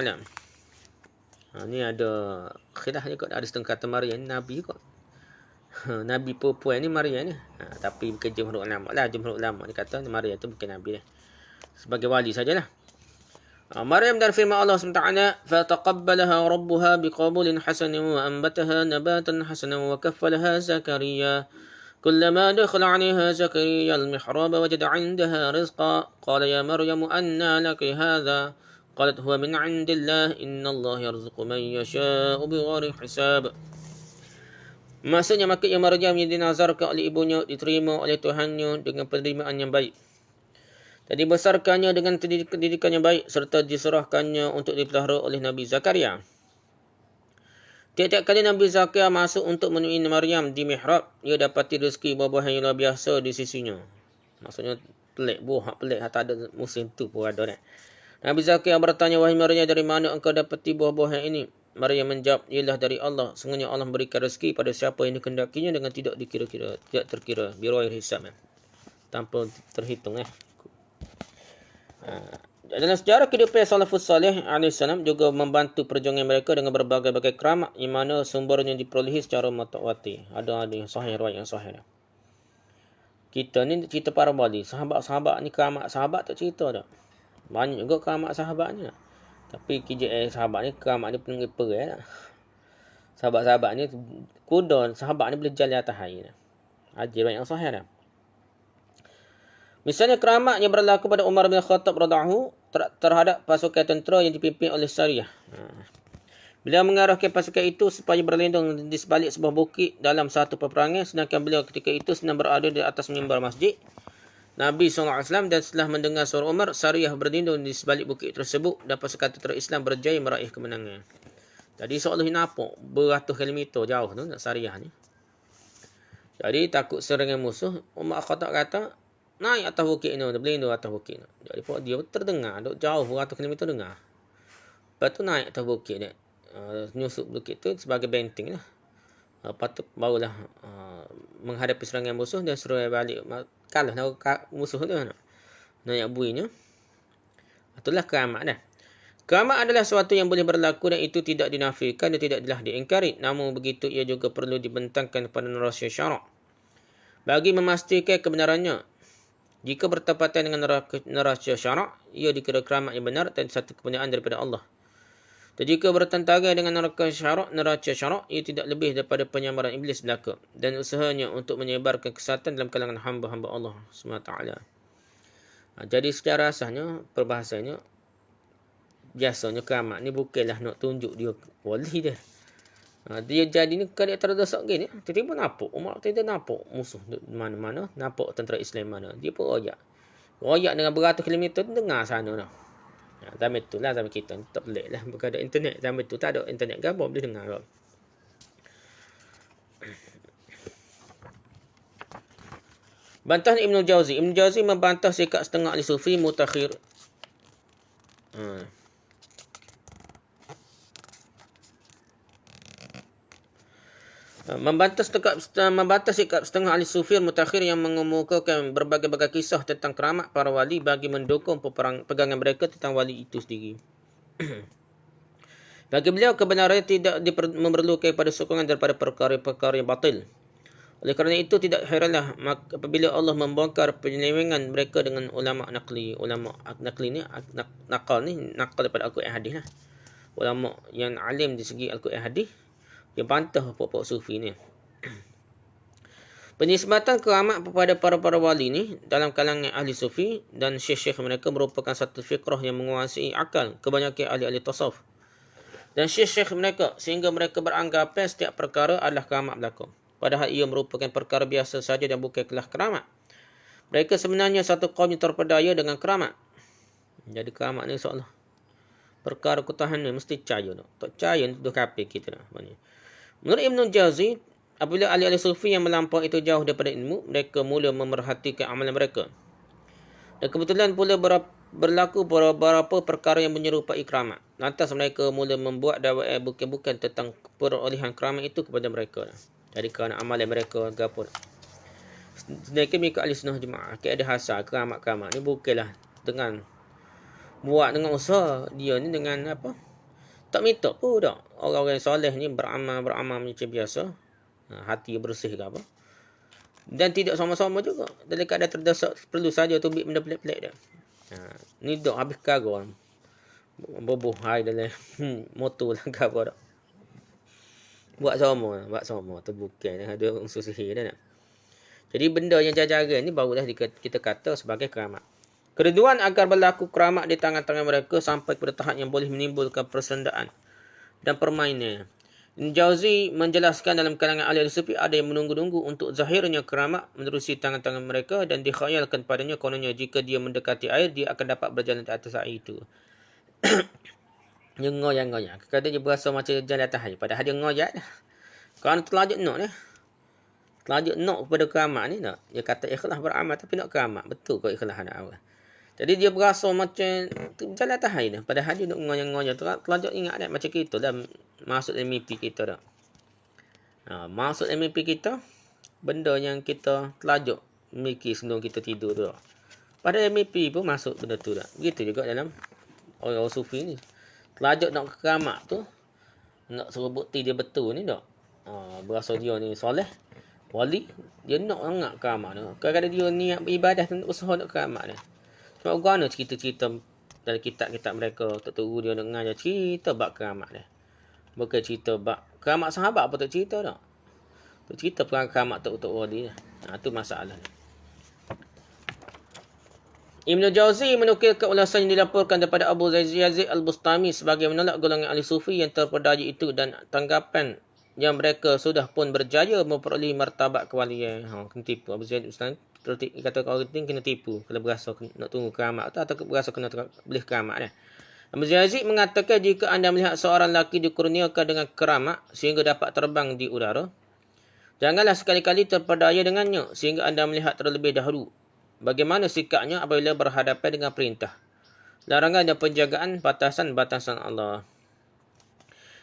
Ni ada khilaf juga, ada setengah kata Maryam Nabi juga. Nabi perempuan ni Maryam ni. Tapi bukan jumhur ulama lah. Jumhur ulama ni kata Maryam tu bukan Nabi dah. Sebagai wali sajalah. Maryam dan firman Allah SWT, فَتَقَبَّلَهَا رَبُّهَا بِقَبُولٍ حَسَنٍ وَأَنْبَتَهَا نَبَاتًا حَسَنًا وَكَفَّلَهَا زَكَرِيَّا كُلَّمَا دَخَلَ عَلَيْهَا زَكَرِيَّا الْمِحْرَابَ وَجَدَ عِنْدَهَا رِزْقًا قَالَ يَا مَرْيَمُ أَنَّى لَكِ هَذَا قَالَتْ هُوَ مِنْ عِنْدِ اللَّهِ إِنَّ اللَّهَ يَرْزُقُ مَنْ يَشَاءُ بِغَيْرِ حِسَابٍ. Maksudnya maka ia Maryam yang dinazarkan oleh ibunya diterima oleh Tuhannya dengan penerimaan yang baik. Dan dibesarkannya dengan pendidikan yang baik serta diserahkannya untuk dipelihara oleh Nabi Zakaria. Tiap-tiap kali Nabi Zakaria masuk untuk menemui Maryam di mihrab, ia dapati rezeki buah-buahan yang luar biasa di sisinya. Maksudnya pelik, buah pelik, tak ada musim tu pun ada. Nabi Zakaria bertanya, wahai Maryam, dari mana engkau dapati buah-buahan ini? Maryam menjawab, ialah dari Allah. Sungguhnya Allah memberikan rezeki pada siapa yang dikehendakinya dengan tidak dikira-kira, tidak terkira, biroir hisab, tanpa terhitung. Dalam sejarah kehidupan Salafus Salih AS juga membantu perjuangan mereka dengan berbagai-bagai keramat yang mana sumbernya diperolehi secara mutawatir. Ada yang sahih, riwayat yang sahih. Kita ni cerita para wali, sahabat-sahabat ni keramat sahabat tak cerita dah. Banyak juga keramat sahabat ni. Tapi KJL sahabat ni keramat ni penuh perai dah. Sahabat-sahabat ni kuda, sahabat ni boleh jalan atas air dah. Haji riwayat yang sahih dah. Misalnya keramat yang berlaku pada Umar bin Khattab radhiyallahu terhadap pasukan tentera yang dipimpin oleh Sariyah. Beliau mengarahkan pasukan itu supaya berlindung di sebalik sebuah bukit dalam satu peperangan, sedangkan beliau ketika itu sedang berada di atas mimbar masjid Nabi SAW, dan setelah mendengar suara Umar, Sariyah berlindung di sebalik bukit tersebut dan pasukan tentera Islam berjaya meraih kemenangan. Jadi seolah nampak beratus kilometer jauh tu Sariyah ni. Jadi takut serangan musuh, Umar Khattab kata, naik atas bukit ni, berlindung atas bukit ni. Jadi dia terdengar, duk jauh beratus kilometer dengar. Lepas tu naik atas bukit ni. Nyusup bukit tu sebagai benteng lah. Lepas tu barulah menghadapi serangan musuh dan suruh balik. Kalah musuh tu. Naik buinya. Itulah keramat dah. Keramat adalah sesuatu yang boleh berlaku dan itu tidak dinafikan dan tidaklah diingkari. Namun begitu ia juga perlu dibentangkan kepada neraca syarak bagi memastikan kebenarannya. Jika bertepatan dengan neraca syarak, ia dikira keramat yang benar dan satu kebenaran daripada Allah. Dan jika bertentara dengan neraca syarak, ia tidak lebih daripada penyamaran iblis belaka dan usahanya untuk menyebarkan kesatan dalam kalangan hamba-hamba Allah SWT. Jadi secara asasnya, perbahasannya, biasanya keramat ni bukanlah nak tunjuk dia wali dia. Dia jadi ni kalau dia terdesak gini, tiba-tiba nampak umat tidak nampak musuh mana-mana, nampak tentera Islam mana. Dia pun royak. Royak dengan beratus kilometer dengar sana dah. Zaman tu lah, zaman kita tak pelik lah. Bukan ada internet. Zaman tu tak ada internet gambar boleh dengar kan. Bantahan Ibn Jauzi. Ibn Jauzi membantah sikap setengah ahli sufi mutakhir. Membantah sikap setengah ahli sufi mutakhir yang mengemukakan berbagai-bagai kisah tentang keramat para wali bagi mendukung pegangan mereka tentang wali itu sendiri. Bagi beliau, kebenaran tidak memerlukan pada sokongan daripada perkara-perkara yang batil. Oleh kerana itu, tidak heranlah apabila Allah membongkar penyelewengan mereka dengan ulama naqli. Ulama naqli ni, nakal daripada Al-Quran hadis lah. Ulama yang alim di segi Al-Quran hadis, dia bantah pokok sufi ni. Penisbatan keramat kepada para wali ni dalam kalangan ahli sufi dan syekh-syekh mereka merupakan satu fikrah yang menguasai akal kebanyakan ahli-ahli tasawuf dan syekh-syekh mereka, sehingga mereka beranggapan setiap perkara adalah keramat berlaku. Padahal ia merupakan perkara biasa saja dan bukanlah keramat. Mereka sebenarnya satu kaum yang terpedaya dengan keramat. Jadi keramat ni seolah perkara kutahan ni mesti percaya. Tak percaya tu kafir kita dah. Menurut Ibn Jauzi, apabila ahli-ahli sufi yang melampau itu jauh daripada ilmu, mereka mula memerhatikan amalan mereka. Dan kebetulan pula berlaku beberapa perkara yang menyerupai keramat. Lantas mereka mula membuat dakwah bukan tentang perolehan keramat itu kepada mereka. Jadi kerana amalan mereka apa. Sedangkan mereka ahli sunnah jemaah, ada hasar keramat-keramat ni bukanlah dengan buat dengan usaha. Dia ni dengan apa? Tak minta pun dah. Orang-orang soleh ni beramal macam biasa. Hati bersih ke apa. Dan tidak sama-sama juga. Dalam keadaan terdesak, perlu saja tu benda pelik-pelik dia. Ni dah habis karga. Boboh hai dalam motor lah ke apa dah. Buat sama tu bukan ada unsur sihir dah nak. Jadi benda yang jajaran ni barulah kita kata sebagai keramat. Keriduan agar berlaku keramat di tangan-tangan mereka sampai pada tahap yang boleh menimbulkan persendaan dan permainan. Ibn Jauzi menjelaskan dalam kalangan ahli sufi ada yang menunggu-nunggu untuk zahirnya keramat menerusi tangan-tangan mereka dan dikhayalkan padanya kononnya jika dia mendekati air dia akan dapat berjalan di atas air itu. Dia ngoyak-ngoyak. Kadang dia berasa macam jalan atas air. Padahal dia ngoyak dah. Kerana terlanjut nak ni. Terlanjut nak kepada keramat ni nak. Dia kata ikhlas beramal tapi nak keramat. Betul kau ikhlas nak awal. Jadi dia berasa macam jalan atas air dah. Padahal dia nak ngoyak-ngoyak. Terlanjut ingat dah. Macam kita dah. Maksud dalam mimpi kita dah. Maksud dalam mimpi kita. Benda yang kita terlanjut mikir sebelum kita tidur tu. Padahal mimpi pun masuk benda tu dah. Begitu juga dalam orang-orang sufi ni. Terlanjut nak keramat tu, nak suruh bukti dia betul ni tak. Berasa dia ni soleh, wali, dia nak sangat keramat tu. Kadang-kadang dia niat beribadah tu, usaha nak keramat ni. Sebab guna cerita-cerita dalam kitab-kitab mereka, tak tahu dia nak ngajar cerita bab keramat ni. Bukan cerita bab keramat sahabat apa tak cerita tak. Tak cerita perang keramat tak wali ni. Tu masalah ni. Ibn Jauzi menukilkan ulasan yang dilaporkan daripada Abu Yazid Al-Bustami sebagai menolak golongan ahli sufi yang terpedaya itu dan tanggapan yang mereka sudah pun berjaya memperoleh martabat kewalian. Kena tipu. Abu Yazid Al-Bustami kata orang ini kena tipu kalau berasa nak tunggu keramat atau berasa kena boleh keramat ni. Abu Yazid mengatakan jika anda melihat seorang lelaki dikurniakan dengan keramat sehingga dapat terbang di udara, janganlah sekali-kali terpedaya dengannya sehingga anda melihat terlebih dahulu bagaimana sikapnya apabila berhadapan dengan perintah, larangan dan penjagaan batasan-batasan Allah.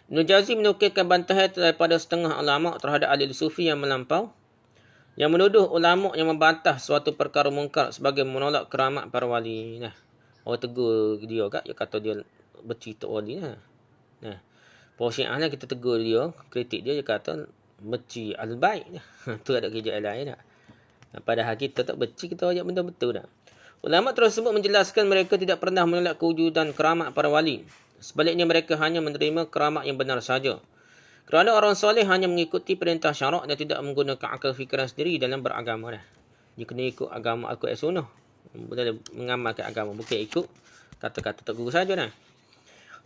Ibn Jauzi menukilkan bantahan daripada setengah ulama terhadap ahli sufi yang melampau, yang menuduh ulama yang membantah suatu perkara mungkar sebagai menolak keramat para wali. Orang tegur dia kat, dia kata dia bercerita wali. Para syiah lah kita tegur dia, kritik dia kata benci al-baik. Tu ada kerja lain tak. Padahal kita tak benci, kita ajak benda betul dah. Ulama tersebut menjelaskan mereka tidak pernah menolak kewujudan keramat para wali. Sebaliknya mereka hanya menerima keramat yang benar saja. Kerana orang soleh hanya mengikuti perintah syarak dan tidak menggunakan akal fikiran sendiri dalam beragama. Dia kena ikut agama Al-Quran Sunnah. Boleh mengamalkan agama. Bukan ikut kata-kata Tok Guru saja.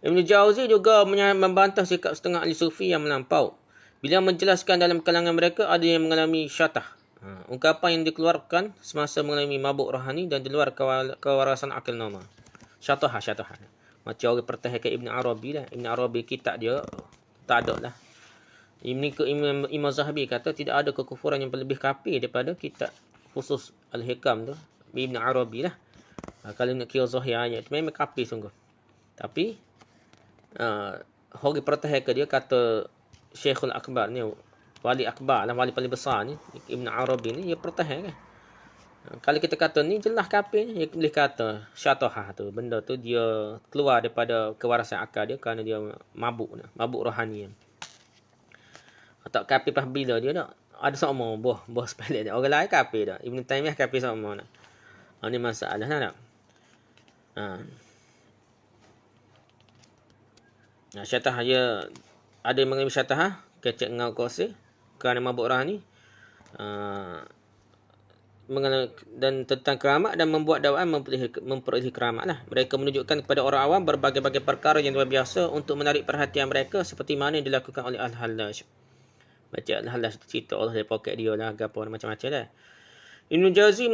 Ibn Jauzi juga membantah sikap setengah ahli sufi yang melampau. Bila menjelaskan dalam kalangan mereka ada yang mengalami syatah. Ungkapan yang dikeluarkan semasa mengalami mabuk rohani dan di luar kewarasan akal normal. Syatah. Macam orang pertahankan Ibn Arabi lah. Ibn Arabi kitab dia tak ada lah. Imam Zahabi kata tidak ada kekufuran yang lebih kafir daripada kitab khusus Al-Hikam tu. Ibn Arabi lah. Kalau nak kira zahir ayat tu memang kafir sungguh. Tapi orang pertahankan dia kata Syekhul Akbar ni, wali akbar lah, wali paling besar ni, Ibn Arabi ni, dia pertahankan. Kalau kita kata ni jelas kafir ni, dia boleh kata syatahah tu, benda tu dia keluar daripada kewarasan akal dia kerana dia mabuk rohani. Tak kafir pas bila dia nak ada sama buah sepele dia. Orang lain kafir dah. Ibn Taimiyah kafir sama nak. Ni masalah nak. Syatah dia ada yang mengalami syatah, kecek ngau kuasa kerana mabuk rohani. Dan tentang keramat dan membuat dakwaan memperolehi keramat lah. Mereka menunjukkan kepada orang awam berbagai-bagai perkara yang luar biasa untuk menarik perhatian mereka seperti mana yang dilakukan oleh Al-Hallaj. Baca Al-Hallaj cerita Allah dari poket dia lah, apa macam-macam lah. Ibn Jauzi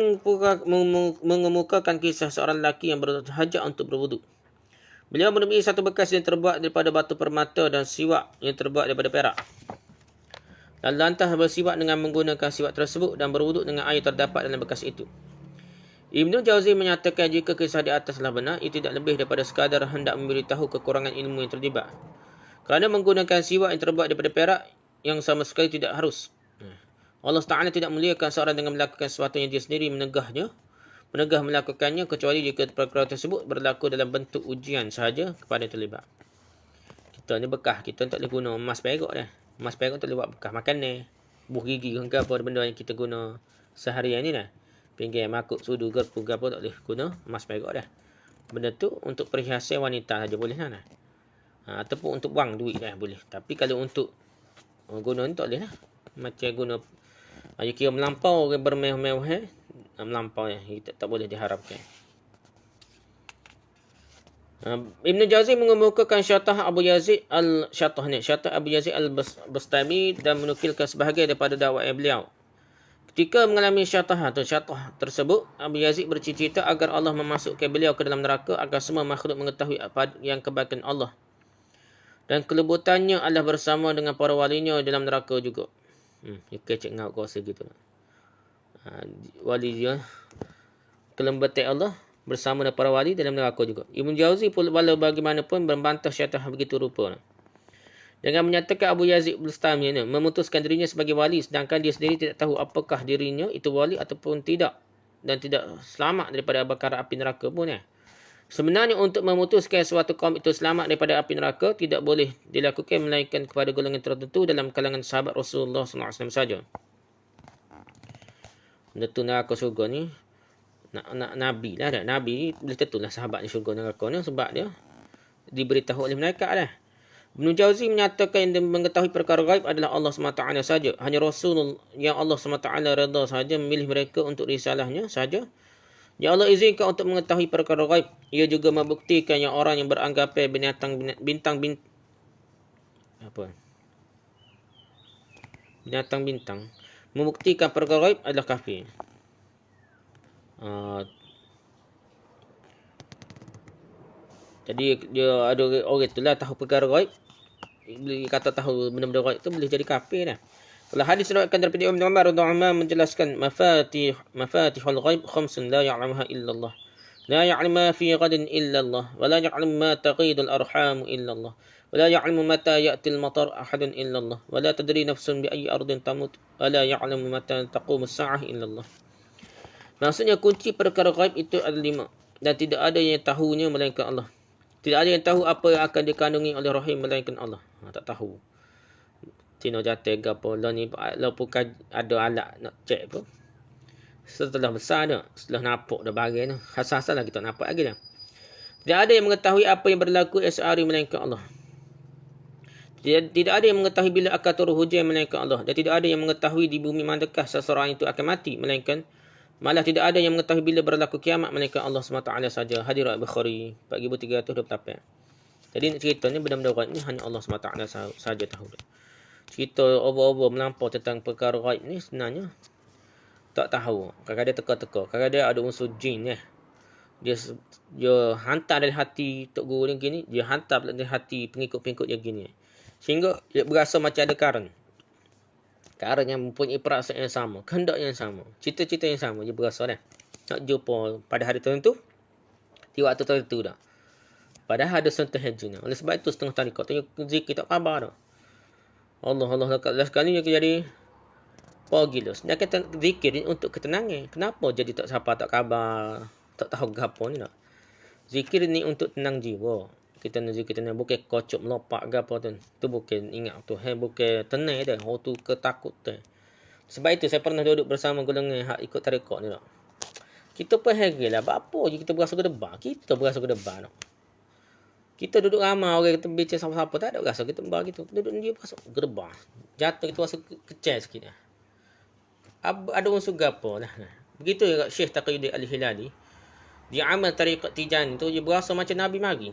mengemukakan kisah seorang lelaki yang berhajat untuk berwuduk. Beliau menemui satu bekas yang terbuat daripada batu permata dan siwak yang terbuat daripada perak. Dan lantas bersiwak dengan menggunakan siwak tersebut dan berwuduk dengan air terdapat dalam bekas itu. Ibn Jauzi menyatakan jika kisah di atas telah benar, ia tidak lebih daripada sekadar hendak memberitahu kekurangan ilmu yang terlibat. Kerana menggunakan siwak yang terbuat daripada perak yang sama sekali tidak harus. Allah Ta'ala tidak muliakan seorang dengan melakukan sesuatu yang dia sendiri menegah melakukannya kecuali jika perkara tersebut berlaku dalam bentuk ujian sahaja kepada yang terlibat. Kita ni bekah, kita tak boleh guna emas perak dah. Emas perak tak boleh buat bekas makan ni. Buh gigi ke apa benda yang kita guna seharian ni dah. Pinggir makuk sudu gerpu ke apa tak boleh guna emas perak dah. Benda tu untuk perhiasan wanita saja boleh lah. Ataupun untuk wang duit dah boleh. Tapi kalau untuk guna ni tak boleh lah. Macam guna kira melampau bermewah-mewah melampau kita tak boleh diharapkan. Ibn Jauzi mengemukakan syatah Abu Yazid al-Bastami dan menukilkan sebahagian daripada dakwah beliau. Ketika mengalami syatah tersebut, Abu Yazid bercita-cita agar Allah memasukkan beliau ke dalam neraka agar semua makhluk mengetahui yang kebaikan Allah. Dan kelebutannya adalah bersama dengan para walinya dalam neraka juga. Dia kecek ngau kuasa gitu. Wali dia kelembatan Allah bersama dengan para wali dalam neraka juga. Ibn Jauzi pun walau bagaimanapun membantah syatah begitu rupa. Dengan menyatakan Abu Yazid Bustami memutuskan dirinya sebagai wali sedangkan dia sendiri tidak tahu apakah dirinya itu wali ataupun tidak dan tidak selamat daripada bakar api neraka pun. Sebenarnya untuk memutuskan suatu kaum itu selamat daripada api neraka tidak boleh dilakukan melainkan kepada golongan tertentu dalam kalangan sahabat Rasulullah SAW saja. Tentu neraka syurga ni Nabi lah dah. Nabi boleh tentulah sahabat ni syurga neraka ni sebab dia diberitahu oleh mereka lah. Ibn Jauzi menyatakan yang mengetahui perkara gaib adalah Allah SWT saja. Hanya Rasul yang Allah SWT redha saja memilih mereka untuk risalahnya saja. Ya Allah izinkan untuk mengetahui perkara gaib. Ia juga membuktikan yang orang yang beranggapan bintang-bintang membuktikan perkara gaib adalah kafir. Jadi dia ada orang itulah tahu perkara gaib. Bila kata tahu benda-benda gaib tu boleh jadi kafir dah. Kalau hadis diriwayatkan daripada Ibnu Umar radhiyallahu anhu menjelaskan mafatihul ghaib khamsun la ya'lamuha illa Allah. La ya'lamu ma fi ghadin illa Allah wa la ya'lamu ma taghidul arham illa Allah. ولا يعلم متى يأتي المطر أحد إلا الله ولا تدري نفس بأي أرض تموت ولا يعلم متى تقوم الساعة إلا الله. Maksudnya kunci perkara gaib itu ada 5 dan tidak ada yang tahunya melainkan Allah. Tidak ada yang tahu apa yang akan dikandungi oleh rahim melainkan Allah. Tak tahu. Tino jatuh ke apa lah ni lah pun ada alat nak cek apa. Setelah besar dah, setelah nampak dah barang tu. Hasas lah kita nampak lagi dah. Tidak ada yang mengetahui apa yang berlaku esok hari melainkan Allah. Tidak ada yang mengetahui bila akan turun hujan melainkan Allah. Dan tidak ada yang mengetahui di bumi manakah seseorang itu akan mati melainkan malah tidak ada yang mengetahui bila berlaku kiamat melainkan Allah SWT saja. Hadirat Bukhari 4328. Jadi nak cerita ni benda-benda gaib ni hanya Allah SWT saja tahu. Cerita over-over melampau tentang perkara gaib ni sebenarnya tak tahu. Kadang-kadang teka-teka. Kadang-kadang ada unsur jin dia hantar dari hati Tok Guru ni gini, dia hantar dari hati pengikut-pengikut dia gini. Sehingga dia berasa macam ada karen yang mempunyai perasaan yang sama, kehendak yang sama, cita-cita yang sama. Dia berasa dah nak jumpa pada hari tertentu, di waktu tertentu dah. Padahal ada sentuhan jin. Oleh sebab itu setengah tarekat tanya zikir tak khabar dah. Allah sekali dia jadi pagi lah. Sebenarnya zikir ni untuk ketenangan. Kenapa jadi tak siapa tak khabar, tak tahu apa ni nak. Zikir ni untuk tenang jiwa. Kita nak zikir tenang, bukan kocok melopak ke apa tu. Tu bukan ingat tu. Bukan tenang dah. Tu ketakut tu. Sebab itu saya pernah duduk bersama golongan hak ikut tarekat ni tak. Kita pun heran lah. Apa je kita berasa kedebar. Kita berasa kedebar tak. Kita duduk ramai orang kita bincang sama-sama tak ada berasa kita bar gitu. Duduk dia berasa gedebar. Jatuh kita rasa kecil sikit dah. Ada unsur gapo lah. Begitu juga Syekh Taqiyuddin Al-Hilali. Dia amal tariqat Tijani tu dia berasa macam Nabi mari.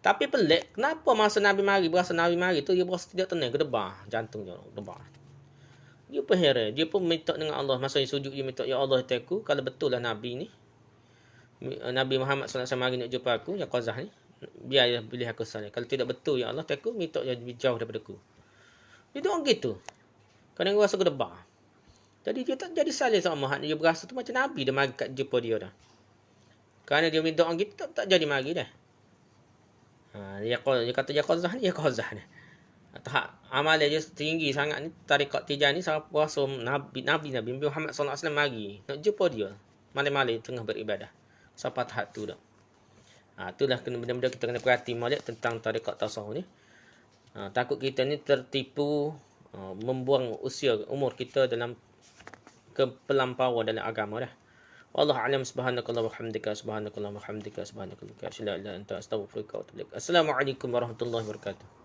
Tapi pelik, kenapa masa Nabi mari berasa Nabi mari tu dia berasa tidak tenang, gedebar jantung dia, gedebar. Dia pun heran, dia pun minta dengan Allah masa dia sujud dia minta ya Allah teku kalau betul lah Nabi ni. Nabi Muhammad SAW mari nak jumpa aku yang qazah ni. Biar dia pilih aku sana. Kalau tidak betul ya Allah teku minta dia jauh daripada aku. Dia doa gitu. Kadang rasa gedebar. Jadi dia tak jadi salih sama Muhammad, dia berasa tu macam Nabi dia mari kat jumpa dia dah. Kerana dia minta orang gitu tak jadi mari dah. Dia kata dia qazah ni, dia qazah ni. Amal dia tinggi sangat ni, tarikat Tijani sampai puasa Nabi Muhammad SAW mari nak jumpa dia malam-malam tengah beribadah. Sampai tahap tu dah. Itulah benda-benda kita kena perhati molek tentang tarikat tasawuf ni. Takut kita ni tertipu, membuang usia umur kita dalam kepelampauan dalam agama dah. Wallahu a'lam. Subhanakallah wa hamdika subhanakallah wa hamdika subhanakallah. Assalamualaikum warahmatullahi wabarakatuh.